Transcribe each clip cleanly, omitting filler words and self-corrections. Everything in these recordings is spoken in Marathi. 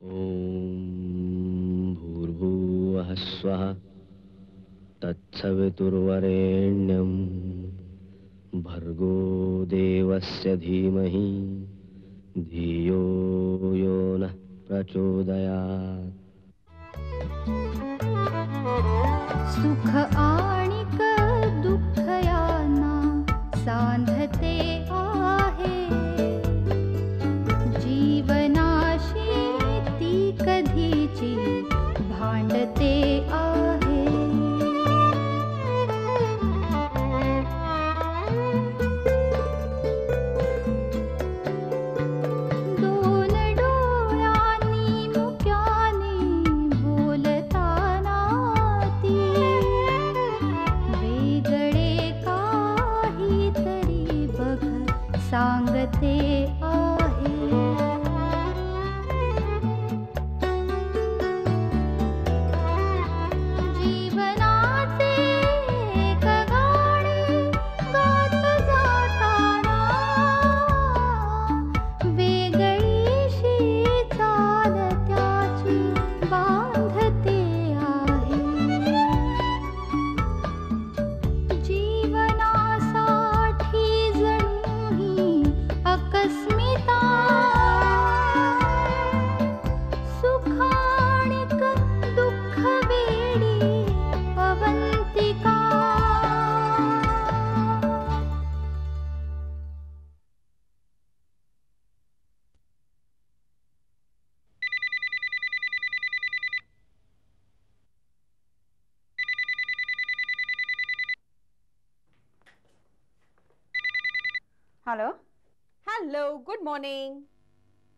ओम भूर्भुवः स्वः तत्सवितुर्वरेण्यं भर्गो देवस्य धीमहि धियो यो नः प्रचोदयात्। सुख आणिक दुःख यांना सांधते आहे, जीवनाशी ती कधीची भांडते आहे। दोन डोळ्यांनी मुक्याने बोलताना ती वेगळे काहीतरी बघ सांगते आहे। जीवनाचे एक गाणे गात जाताना वेगळीशी चाल त्याची बांधते आहे। जीवनासाठी जणू ही अकस्मिता, सुखाणिक दुःख वेडी Avantika. Hello hello, good morning.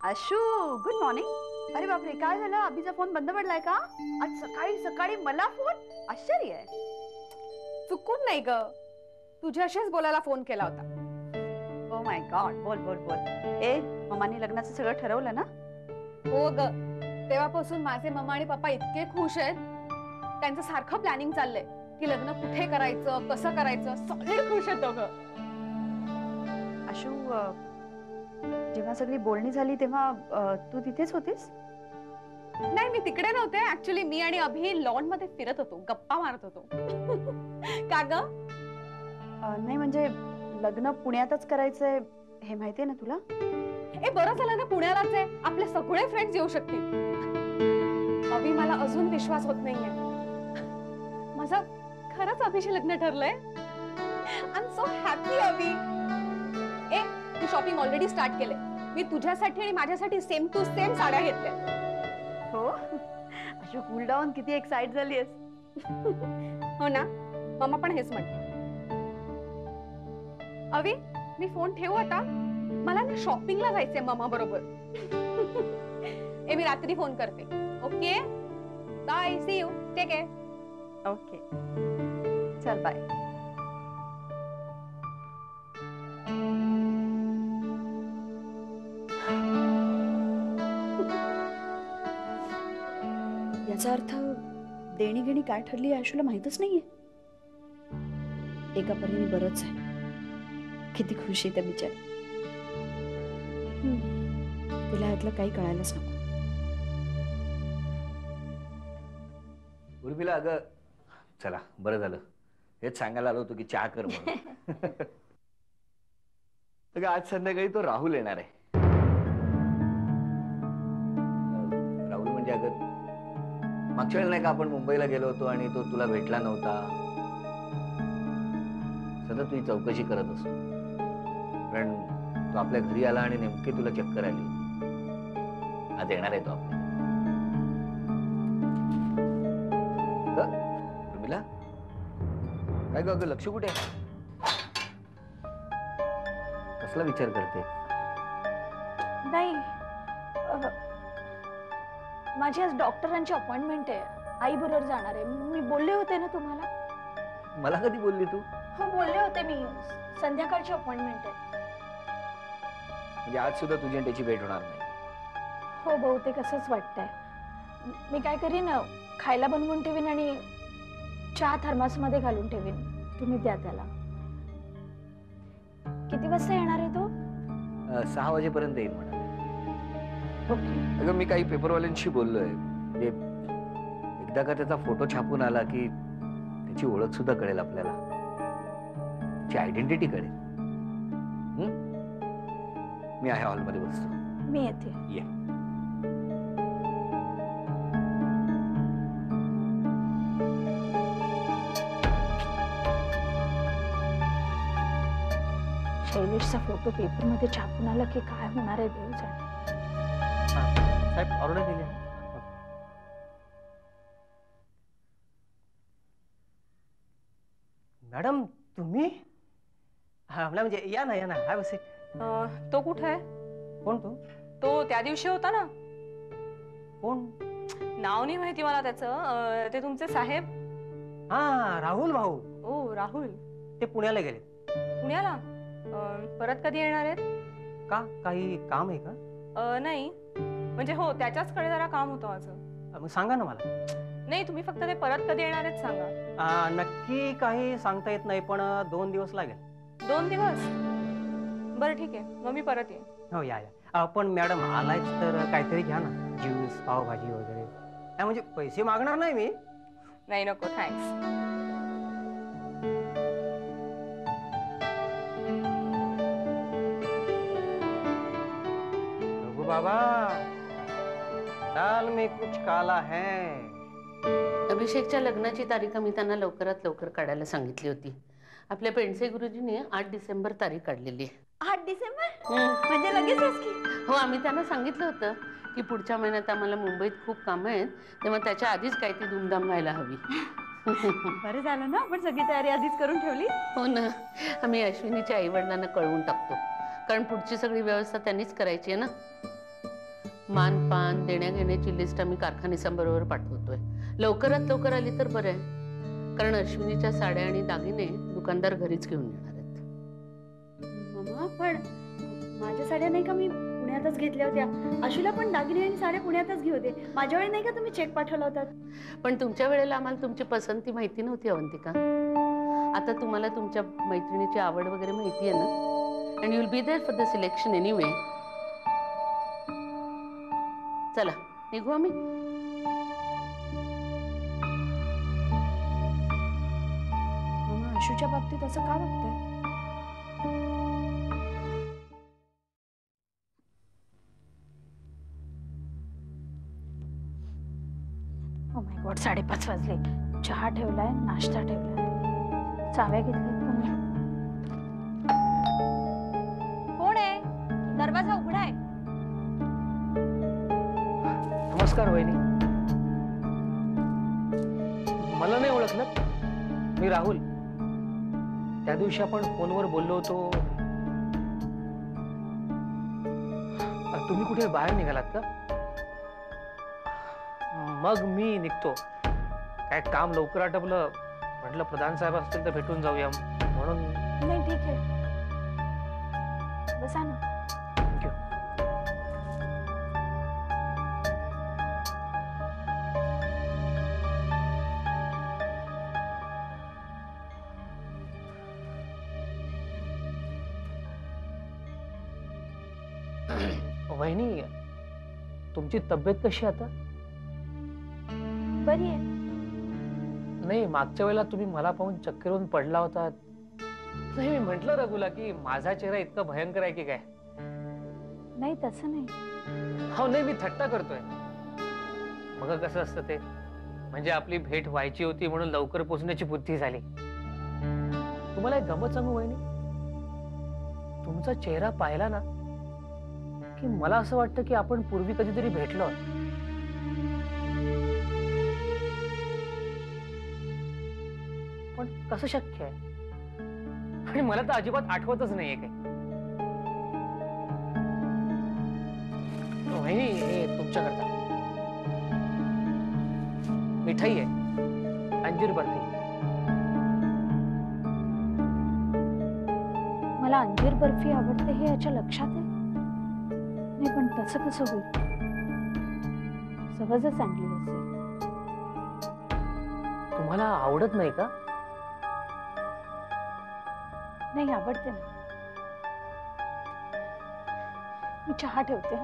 Ashu, good morning. अरे बापरे, काय झालं? अभिचा फोन बंद पडलाय का? आज सकाळी सकाळी मला फोन? आश्चर्य आहे. चुकून नाही ग, तुझ्याशीच बोलायला फोन केला होता. ओ माय गॉड, बोल बोल बोल. ए, मम्मानी लग्नाचं सगळं ठरवलं ना? हो ग, तेव्हापासून माझे मम्मा आणि पप्पा इतके खुश आहेत. त्यांचं सारखं प्लॅनिंग चाललंय की लग्न कुठे करायचं, कसं करायचं. सॉलिड खुश आहेत दोघं. आशू, जेव्हा सगळी बोलणी झाली तेव्हा तू तिथेच होतीस? नाही, मी तिकडे नव्हते. ऍक्च्युली मी आणि अभि लॉन मध्ये फिरत होतो, गप्पा मारत होतो. का ग? नाही म्हणजे लग्न पुण्यातच करायचंय हे माहितीये ना तुला? ए, बरं झालं ना पुण्यालाच आहे. आपले सगळे फ्रेंड्स येऊ शकतील. अभि, मला अजून विश्वास होत नाहीये. माझं खरंच अभिशी लग्न ठरलंय. I am so happy Abhi. ए, मी शॉपिंग ऑलरेडी स्टार्ट केले. मी तुझ्यासाठी आणि माझ्यासाठी सेम टू सेम साड्या घेतल्या. हो. Ashu, cool down. किती एक्साइट झालीयस. हो ना, मम्मा पण हेच म्हणते. अभि, मी फोन ठेवू आता. मला ना शॉपिंगला जायचंय मम्मा बरोबर. ए, मी रात्री फोन करते. Okay, bye, see you, take care. Okay, चल बाय. याचा अर्थ देणी घेणी काय ठरली आहे आशूला माहितच नाहीये. एका परीने बरंच आहे. किती खुशी त्या बिचारी. तिला यातलं काही कळायलाच नको. उर्मिला, अगं चला बरं झालं, हेच सांगायला आलो होतो की चहा कर म्हणून. अगं आज संध्याकाळी तो राहुल येणार आहे. राहुल म्हणजे अगं मागच्या वेळेला नाही का आपण मुंबईला गेलो होतो आणि तो तुला भेटला नव्हता. सतत तुझी चौकशी करत असतो, कारण तो आपल्या घरी आला आणि नेमके तुला चक्कर आली होती. आज येणार आहे तो आपल्या. उर्मिला, काय ग अगं, लक्ष कुठे आहे? कसला विचार करते? नाही, माझी आज डॉक्टरांची अपॉइंटमेंट आहे. आई बरोबर जाणार आहे. मी बोलले होते ना तुम्हाला. मला कधी बोलली तू? हो, बोलले होते मी. संध्याकाळची अपॉइंटमेंट आहे. म्हणजे आज सुद्धा तुझी आणि त्याची भेट होणार नाही? हो, बहुतेक असंच वाटतंय. मी काय करीन, खायला बनवून ठेवीन आणि चहा थर्मासमध्ये घालून ठेवीन. तुम्ही द्या त्याला. किती वाजता येणार आहे तो? 6 वाजेपर्यंत येईल म्हणाले. ओके. अगं मी काही पेपरवाल्यांशी बोललोय, म्हणजे एकदा का त्याचा फोटो छापून आला की त्याची ओळख सुद्धा कळेल आपल्याला, त्याची आयडेंटिटी कळेल. मी आहे हॉलमध्ये बसतो. मी येते. ये. शैलेशचा फोटो पेपरमध्ये छापून आला की काय होणार आहे देव जाणे. साहेब ऑर्डर दिली. मॅडम तुम्ही? हा म्हणजे या ना हाय बस. तो कुठे आहे? कोण तू? तो त्या दिवशी होता ना. कोण? नाव नाही माहिती मला त्याचं. ते तुमचे साहेब. हा राहुल भाऊ. ओ राहुल. ते पुण्याला गेले. पुण्याला? परत कधी येणार आहेत? का काही काम आहे का? नाही म्हणजे हो त्याच्याचकडे जरा काम होतं माझं. मग सांगा ना मला. नाही तुम्ही फक्त ते परत कधी येणार आहेत सांगा. नक्की काही सांगता येत नाही पण 2 दिवस लागेल. 2 दिवस? बरं ठीक आहे मग मी परत येईन. हो या. पण मॅडम आलायच तर काहीतरी घ्या ना, ज्यूस पावभाजी वगैरे. म्हणजे पैसे मागणार नाही मी. नाही नको थँक्स. बाबा दाल में कुछ काला है. अभिषेकच्या लग्नाची तारीख आम्ही त्यांना लवकरात लवकर काढायला सांगितली होती. आपल्या पेंडसे गुरुजींनी 8 डिसेंबर तारीख काढलेली आहे. 8 डिसेंबर म्हणजे लगेचच की. हो आम्ही त्यांना सांगितलं होतं की पुढच्या महिन्यात आम्हाला मुंबईत खूप कामं आहेत, तेव्हा त्याच्या आधीच काही ती धूमधाम व्हायला हवी. बरं झालं ना आपण सगळी तयारी आधीच करून ठेवली. हो ना. आम्ही अश्विनीच्या आई वडिलांना कळवून टाकतो, कारण पुढची सगळी व्यवस्था त्यांनीच करायची आहे ना. मानपान देण्या घेण्याची लिस्ट आम्ही कारखानीसांबरोबर पाठवतोय. लवकरात लवकर आली तर बरं आहे, कारण अश्विनीच्या साड्या आणि दागिने दुकानदार घरीच घेऊन येणार आहेत. मम्मा पण माझ्या साड्या नाही का मी पुण्यातच घेतल्या होत्या. आशूला पण दागिने आणि साड्या पुण्यातच घेऊ दे. माझ्या वेळी नाही का तुम्ही चेक पाठवला होता. पण तुमच्या वेळेला आम्हाला तुमची पसंती माहिती नव्हती अवंतिका. आता तुम्हाला तुमच्या मैत्रिणीची आवड वगैरे माहिती आहे ना, and you will be there for the selection anyway. चला निघू आम्ही. मग आशूच्या बाबतीत असं का वागतंय? ओ माय गॉड 5:30 वाजले. चहा ठेवलाय, नाश्ता ठेवलाय, चाव्या घेतल्यात का नाही? कोण आहे? दरवाजा उघडा आहे. नमस्कार वहिनी. मला नाही ओळखलं? मी राहुल. त्या दिवशी आपण फोनवर बोललो होतो. तुम्ही कुठे बाहेर निघालात का? मग मी निघतो. काय काम लवकर आटपलं, म्हटलं प्रधान साहेब असतील तर भेटून जाऊया म्हणून. नाही ठीक आहे, बसा ना. थँक्यू. वहिनी तुमची तब्येत कशी आता? बरी आहे. नाही मागच्या वेळेला तुम्ही मला पाहून चक्करून पडला होता. नाही मी म्हंटल रघुला की माझा चेहरा इतका भयंकर आहे की काय. नाही तसं नाही. हो नाही मी थट्टा करतोय. मग कसं असतं ते, म्हणजे आपली भेट व्हायची होती म्हणून लवकर पोचण्याची बुद्धी झाली. तुम्हाला एक गमत सांगू वहिनी, तुमचा चेहरा पाहिला ना की मला असं वाटतं की आपण पूर्वी कधीतरी भेटलो. पण कसं शक्य आहे? आणि मला तर अजिबात आठवतच नाहीये काही. वहिनी हे तुमच्याकरता मिठाई आहे, अंजीर बर्फी. मला अंजीर बर्फी आवडते हे याच्या लक्षात आहे. नाही पण तसं कसं होईल? सहजच आणली असेल. तुम्हाला आवडत नाही का? नाही आवडते ना. मी चहा ठेवते.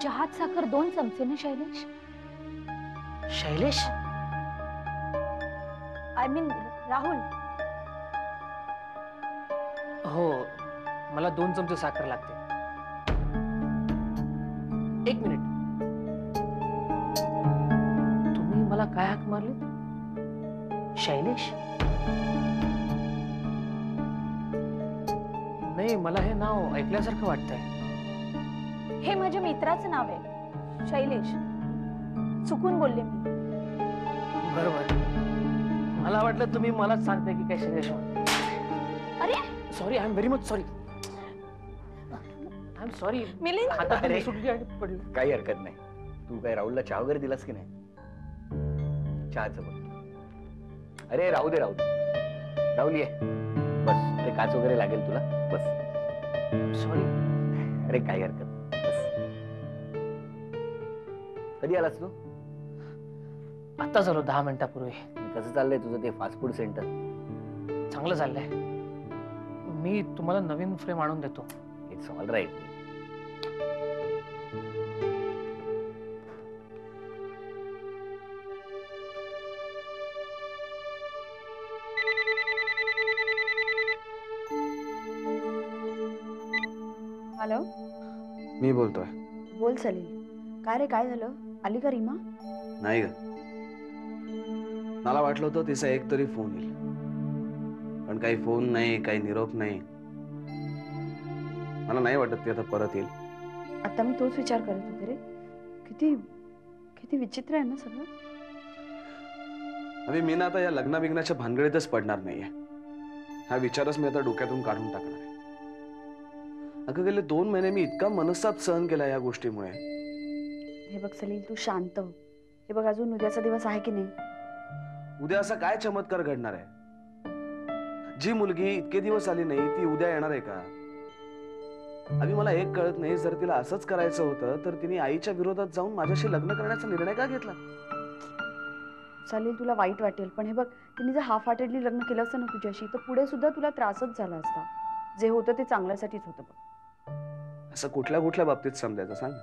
चहात साखर 2 चमचे ना शैलेश? Shailesh, I mean Rahul. हो, मला 2 चमचे साखर लागते. 1 मिनिट. तुम्ही मला काय हाक मारली? शैलेश? नाही, मला हे नाव ऐकल्यासारखं वाटतंय. हे माझ्या मित्राचं नाव आहे, शैलेश. चुकून बोलले मी. बरोबर. मला वाटलं तुम्ही मलाच सांगताय की काय शैलेश म्हणून. अरे sorry, I am very much sorry. I am sorry. Milind, हातातून सुटली आणि पडली. काही हरकत नाही. तू काय राहुलला चहा वगैरे दिलास की नाही? चहाचं बघ. अरे राहू दे राहू दे. राहुल ये बस. ते काच वगैरे लागेल तुला. बस. सॉरी. अरे काही हरकत नाही. बस. कधी आलास तू? आता झालो 10 मिनिटापूर्वी. कसं चाललंय तुझं ते फास्ट फूड सेंटर? चांगलं चाललंय. मी तुम्हाला नवीन फ्रेम आणून देतो. It's all right. हॅलो, मी बोलतोय. बोल सलील. काय रे, काय झालं? आली का रीमा? नाही ग, मला वाटलं होतं तिचा एक तरी फोन येईल, पण काही फोन नाही, काही निरोप नाही. मला नाही वाटत ती आता परत येईल. आता मी तोच विचार करत होते रे. किती किती विचित्र आहे ना सगळं. अभि मी ना आता या लग्ना बिग्नाच्या भानगडीतच पडणार नाहीये. हा विचारच मी आता डोक्यातून काढून टाकणार आहे. अगं गेले 2 महिने मी इतका मनस्ताप सहन केला या गोष्टीमुळे. हे बघ सलील, तू शांत हो. हे बघ, अजून उद्याचा दिवस आहे की नाही? उद्या असा काय चमत्कार घडणार आहे? जी मुलगी इतके दिवस आली नाही ती उद्या येणार आहे का? अभि मला एक कळत नाही, जर तिला असंच करायचं होतं तर तिने आईच्या विरोधात जाऊन माझ्याशी लग्न करण्याचा निर्णय का घेतला? सलील, तुला वाईट वाटेल, पण हे बघ, तिने जर हाफ हार्टेडली लग्न केलं असतं ना तुझ्याशी, तर पुढे सुद्धा तुला त्रासच झाला असता. जे होतं ते चांगल्यासाठीच होतं बघ. असं कुठल्या कुठल्या बाबतीत समजायचं सांग.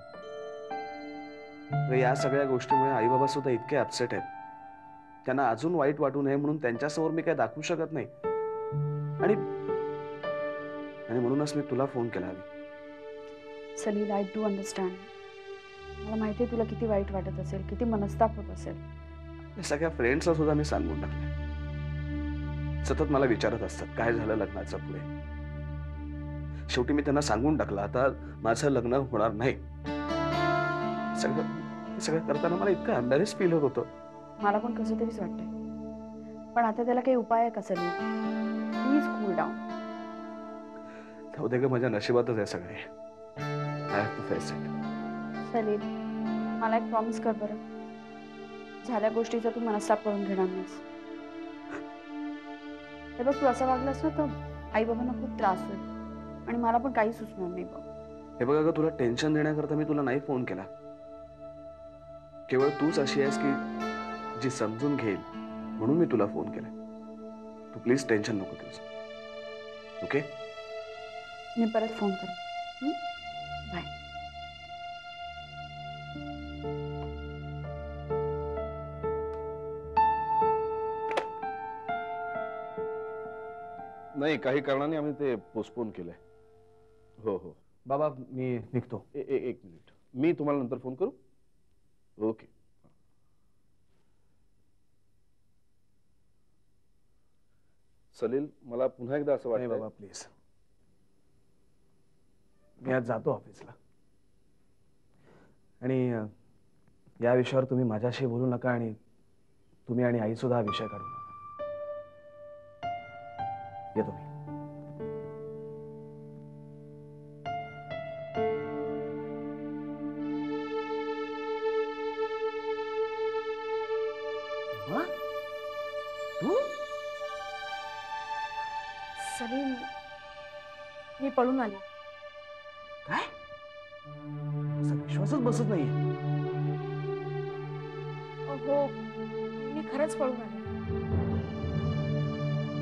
या सगळ्या गोष्टीमुळे आई बाबा सुद्धा इतके अपसेट आहेत. त्यांना अजून वाईट वाटू नये म्हणून त्यांच्यासमोर मी काय दाखवू शकत नाही. आणि म्हणूनच मी तुला फोन केला. Salil, I do understand. मला माहिती आहे तुला किती वाईट वाटत असेल, किती मनस्ताप होत असेल. सगळ्या फ्रेंड्सला सुद्धा मी सांगून टाकले. सतत मला विचारत असतात काय झालं लग्नाचं पुढे. शेवटी मी त्यांना सांगून टाकलं आता माझं लग्न होणार नाही. सगळं करताना मला इतकं एम्बॅरेस फील होत होतं. मला पण कसं तरीच वाटतंय, पण आता त्याला काही उपाय आहे का सलील? Please cool down. जाऊ दे ग, माझ्या नशिबातच आहे सगळे. I have to face it. Salil, मला एक प्रॉमिस कर बरं. झाल्या गोष्टीचा तू मनस्ताप करून घेणार नाहीस. हे बघ, तू असं वागलास ना तर आई बाबांना खूप त्रास होईल आणि मला पण काही सुचणार नाही बघ. हे बघ अगं, तुला टेन्शन देण्याकरता मी तुला नाही फोन केला. केवळ तूच अशी आहेस की जी समजून घेईल म्हणून मी तुला फोन केला. तू प्लीज टेन्शन नको घेऊस. ओके? मी परत फोन करेन. बाय. नाही, काही कारणाने आम्ही ते पोस्टपोन केलंय. हो हो बाबा, मी निघतो. एक मिनिट, मी तुम्हाला नंतर फोन करू. ओके. सलील, मला पुन्हा एकदा असं वाटतं. बाबा प्लीज, मी आज जातो ऑफिसला आणि या विषयावर तुम्ही माझ्याशी बोलू नका आणि तुम्ही आणि आई सुद्धा हा विषय काढू नका. येतो मी. सलील, मी पळून आले. काय? विश्वासच बसत नाहीये. हो, मी खरंच पळून आले.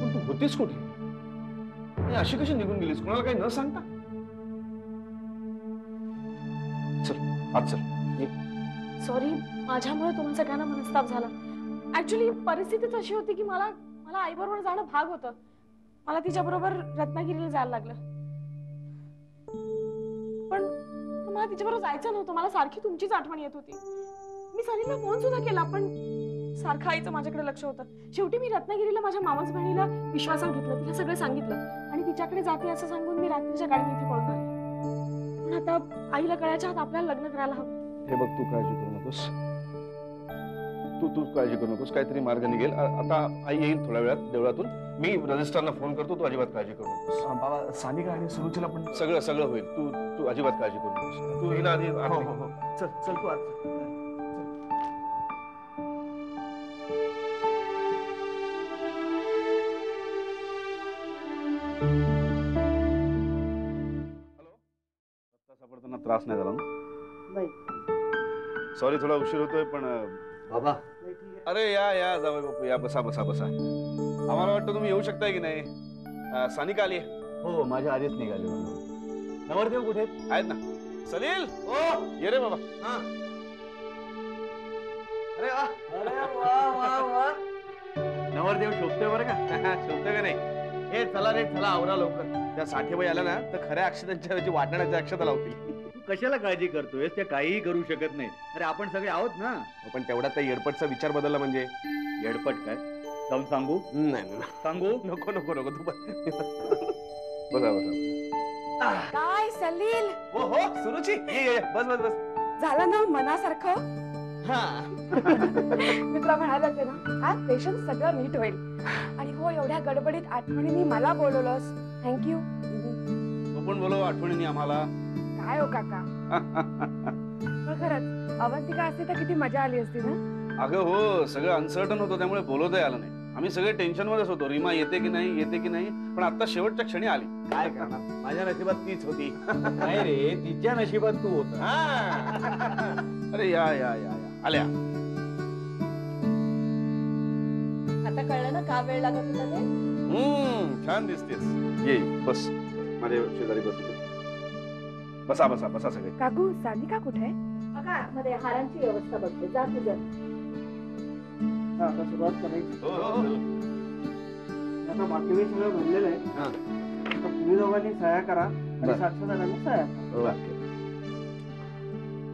पण तू होतीस कुठे? आणि अशी कशी निघून गेलीस कोणाला काही न सांगता? चल आज चल. सॉरी, माझ्यामुळे तुम्हाला सगळ्यांना मनस्ताप झाला. ऍक्च्युली परिस्थितीच अशी होती की मला आईबरोबर जाणं भाग होतं. मला तिच्याबरोबर रत्नागिरीला जायला लागलं. पण मला तिच्याबरोबर जायचं नव्हतं. मला सारखी तुमचीच आठवण येत होती. मी सलीलला फोन सुद्धा केला, पण सारखं आईचं माझ्याकडे लक्ष होतं. शेवटी मी रत्नागिरीला माझ्या मामाच बहिणीला विश्वासात घेतलं, तिला सगळं सांगितलं आणि तिच्याकडे जाते असं सांगून मी रात्रीच्या गाडीने इथे पळून आले. पण आता आईला कळायच्या आत आपल्याला लग्न करायला हवं. हे बघ, तू काळजी करू नकोस. तू काळजी करू नकोस. काहीतरी मार्ग निघेल. आता आई येईल थोड्या वेळात देवळातून. मी रजिस्टरला फोन करतो. तू अजिबात काळजी करू नकोस. बाबा, सानिका आणि सुरुचीला पण सगळं होईल. तू अजिबात काळजी करू नकोस. तू हिला आधी आत निघ. हो. चल चल तू आज. सापडताना त्रास नाही झाला ना? नाही. सॉरी, थोडा उशीर होतोय पण बाबा, अरे या जावई बापू, या बसा. आम्हाला वाटतं तुम्ही येऊ शकताय की नाही. सानिका आली आहे. हो, माझ्या आधीच निघाले. नवरदेव कुठे आहेत ना. सलील, ये रे बाबा. अरे वा, नवरदेव शोभतोय बरं का? शोधतोय का नाही? हे चला रे, चला आवरा लवकर. त्या साठेबाई आल्या ना तर खऱ्या अक्षतांच्या ऐवजी वाटण्याच्या अक्षता लावतील. तू कशाला काळजी करतोय? त्या काहीही करू शकत नाही. अरे आपण सगळे आहोत ना. पण तेवढ्यात त्या येडपटचा विचार बदलला म्हणजे. येडपट काय? जाऊन सांगू? नाही सांगू? नको तू बसा. काय सलील, हो सुरुची, ये बस. झालं ना मनासारखं? मी तुला म्हणाले होते ना, आज पेशंट सगळं नीट होईल. आणि हो, एवढ्या गडबडीत आठवणीने मला बोलवलंस, थँक्यू. तू पण बोलव आठवणीने आम्हाला. काय हो काका. पण खरंच अवंतिका असते तर किती मजा आली असती ना. अगं हो, सगळं अनसर्टन होतं त्यामुळे बोलवता आलं नाही. आम्ही सगळे टेन्शन मध्येच होतो. रीमा येते की नाही, पण आता शेवटच्या क्षणी आली. काय करणार? माझ्या नशिबात तीच होती. काय रे, तिच्या नशिबात तू होता. अरे या आल्या. आता कळलं ना का वेळ लागत होता ते. छान दिसतेस. ये बस, माझ्या शेजारी बसा सगळे. काकू, सानिका कुठे आहे? आतमध्ये हारांची व्यवस्था बघते. जा तुझं. आता सुरुवात करायची. हो. आता बाकी वेळ सगळं भरलेलं आहे. आता तुम्ही दोघांनी सह्या करा आणि साक्षीदारांनी सह्या करा.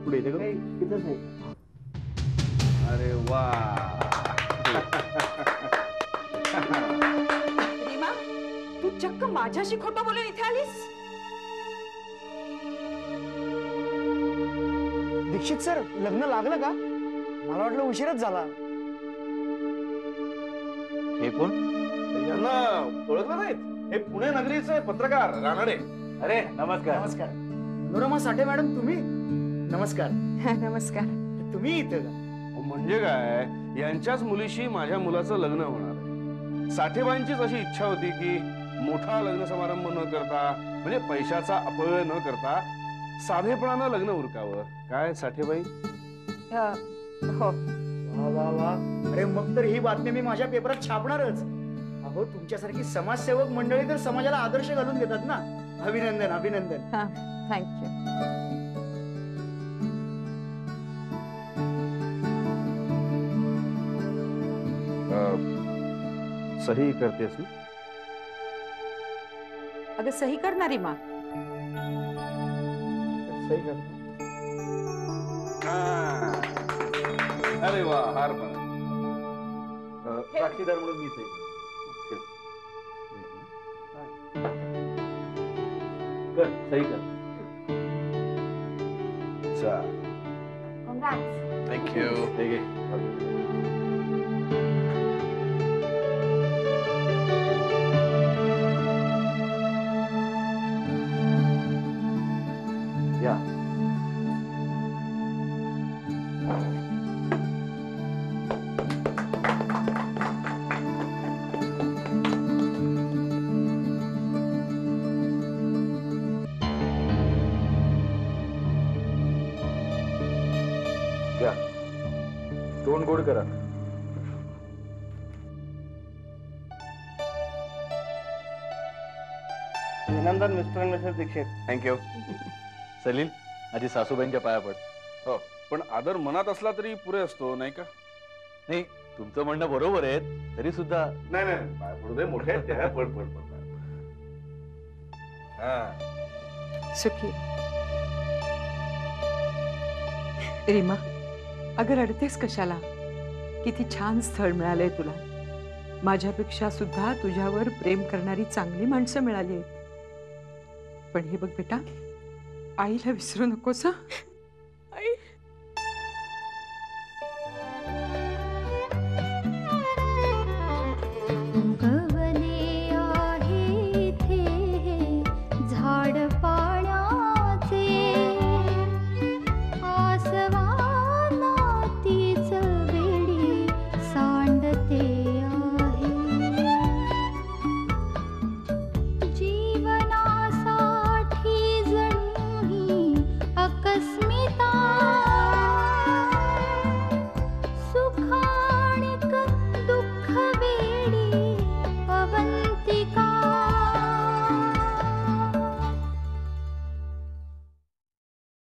पुढे इथे काही तिथंच आहे. अरे वा. रीमा, तू चक्क माझ्याशी खोटं बोलून इथे आलीस? दीक्षित सर, लग्न लागलं का? मला वाटलं उशीरच झाला. हे कोण? यांना ओळखलं नाहीत? हे पुणे नगरीचे पत्रकार रानडे. अरे नमस्कार. नमस्कार. मनोरमा साठे मॅडम, तुम्ही? नमस्कार. नमस्कार. तुम्ही इथं का? म्हणजे काय, यांच्याच मुलीशी माझ्या मुलाचं लग्न होणार आहे. साठेबाईंचीच अशी इच्छा होती की मोठा लग्न समारंभ न करता, म्हणजे पैशाचा अपव्यय न करता साधेपणानं लग्न उरकावं. काय साठेबाई? हो. वा. अरे मग तर ही बातमी मी माझ्या पेपरात छापणारच. अहो, तुमच्यासारखी समाजसेवक मंडळी तर समाजाला आदर्श घालून देतात ना. अभिनंदन. थँक्यू. सही करतेस ना? अगं सही करणारी मा. सही कर. अरे वा, हार पण. साक्षीदार म्हणून मी सही कर. सही कर. थँक्यू. या. तोंड गोड करा. अभिनंदन mister and missus Dixit. Thank you. Salil, आधी सासूबाईंच्या पाया पड. हो, पण आदर मनात असला तरी पुरे असतो, नाही का? नाही, तुमचं म्हणणं बरोबर आहे, तरी सुद्धा नाही नाही, पाय पडू दे, मोठे आहेत ते. हा, पड पड पड. हा, सुखी. रीमा, अगं रडतेस कशाला? किती छान स्थळ मिळालंय तुला. माझ्यापेक्षा सुद्धा तुझ्यावर प्रेम करणारी चांगली माणसं मिळाली आहेत. पण हे बघ बेटा, आईला विसरू नकोस हं?